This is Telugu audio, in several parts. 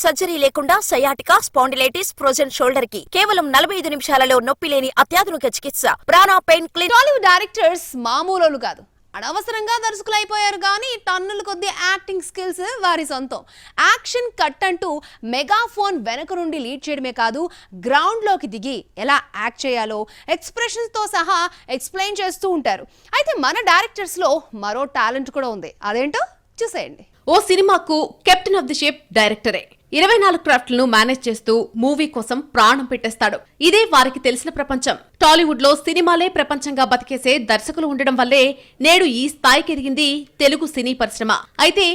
సర్జరీ లేకుండా సయాటికా, స్పాండిలైటిస్, ఫ్రోజన్ షోల్డర్ కి కేవలం 45 నిమిషాలలో నొప్పి లేని అత్యాధునిక చికిత్స ప్రాణ పెయిన్ క్లినిక్. టాలీవుడ్ డైరెక్టర్స్ మామూలు కాదు, అనవసరంగా దర్శకులైపోయారు కానీ టన్నుల కొద్ది యాక్టింగ్ స్కిల్స్ వారి సొంతం. యాక్షన్ కట్ అంటూ మెగాఫోన్ వెనక నుండి లీడ్ చేయడమే కాదు, గ్రౌండ్లోకి దిగి ఎలా యాక్ట్ చేయాలో ఎక్స్ప్రెషన్స్తో సహా ఎక్స్ప్లెయిన్ చేస్తూ ఉంటారు. అయితే మన డైరెక్టర్స్లో మరో టాలెంట్ కూడా ఉంది, అదేంటో చూసేయండి. ఓ సినిమాకు కెప్టెన్ ఆఫ్ ది షిప్ డైరెక్టరే 24 క్రాఫ్ట్లను మేనేజ్ చేస్తూ మూవీ కోసం ప్రాణం పెట్టేస్తాడు. ఇదే వారికి తెలిసిన ప్రపంచం. టాలీవుడ్ లో సినిమాలే ప్రపంచంగా బతికేసే దర్శకులు ఉండడం వల్లే నేడు ఈ స్థాయికి ఎదిగింది తెలుగు సినీ పరిశ్రమ. అయితే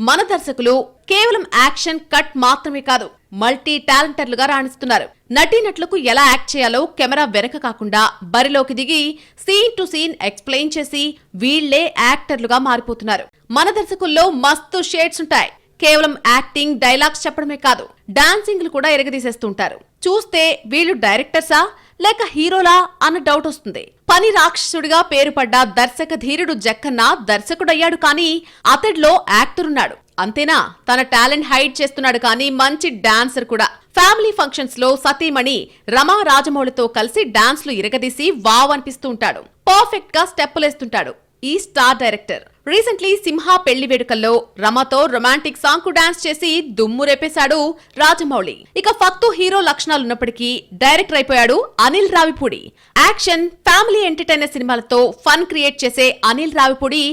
మన దర్శకులు కేవలం యాక్షన్ కట్ మాత్రమే కాదు, మల్టీ టాలెంటర్లుగా రాణిస్తున్నారు. నటీనటులకు ఎలా యాక్ట్ చేయాలో కెమెరా వెనక కాకుండా బరిలోకి దిగి సీన్ టు సీన్ ఎక్స్ప్లెయిన్ చేసి వీళ్లే యాక్టర్లుగా మారిపోతున్నారు. మన దర్శకుల్లో మస్తు షేడ్స్ ఉంటాయి. కేవలం యాక్టింగ్, డైలాగ్స్ చెప్పడమే కాదు, డాన్సింగ్లు కూడా ఎరగదీసేస్తుంటారు. చూస్తే వీళ్ళు డైరెక్టర్సా లేక హీరోలా అన్న డౌట్ వస్తుంది. పని రాక్షసుడిగా పేరుపడ్డ దర్శక ధీరుడు జక్కన్న దర్శకుడయ్యాడు కానీ అతడిలో యాక్టర్ ఉన్నాడు. అంతేనా, తన టాలెంట్ హైడ్ చేస్తున్నాడు కానీ మంచి డాన్సర్ కూడా. ఫ్యామిలీ ఫంక్షన్స్ లో సతీమణి రమా రాజమౌళితో కలిసి డాన్స్లు ఇరగదీసి వావ్ అనిపిస్తూ ఉంటాడు. పర్ఫెక్ట్ గా స్టెప్పులేస్తుంటాడు ఈ స్టార్ డైరెక్టర్. రీసెంట్లీ సింహ పెళ్లి వేడుకల్లో రమతో రొమాంటిక్ సాంగ్ కు డాన్స్ చేసి దుమ్ము రేపేశాడు రాజమౌళి. ఇక ఫత్తు హీరో లక్షణాలున్నప్పటికీ డైరెక్టర్ అయిపోయాడు Anil Ravipudi. Action, family entertainer సినిమాలతో ఫన్ క్రియేట్ చేసే అనిల్ రావిపూడి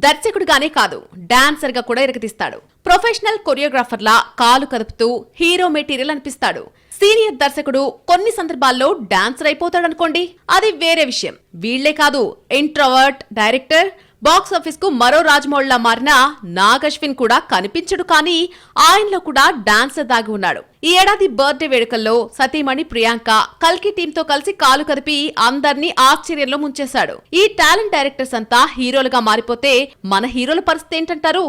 దర్శకుడిగానే కాదు, డాన్సర్ గా కూడా ఎరగదీస్తాడు. ప్రొఫెషనల్ కొరియోగ్రాఫర్ లా కాలు కదుపుతూ హీరో మెటీరియల్ అనిపిస్తాడు. సీనియర్ దర్శకుడు కొన్ని సందర్భాల్లో డాన్సర్ అయిపోతాడనుకోండి, అది వేరే విషయం. వీళ్లే కాదు, ఇంట్రోవర్ట్ డైరెక్టర్, బాక్స్ ఆఫీస్ కు మరో రాజమౌళిలా మారిన నాగ్ అశ్విన్ కూడా కనిపించడు కానీ ఆయనలో కూడా డాన్సర్ దాగి ఉన్నాడు. ఈ ఏడాది బర్త్డే వేడుకల్లో సతీమణి ప్రియాంక కల్కి టీంతో కలిసి కాలు కదిపి అందర్నీ ఆశ్చర్యంలో ముంచేశాడు. ఈ టాలెంట్ డైరెక్టర్స్ అంతా హీరోలుగా మారిపోతే మన హీరోల పరిస్థితి ఏంటంటారు?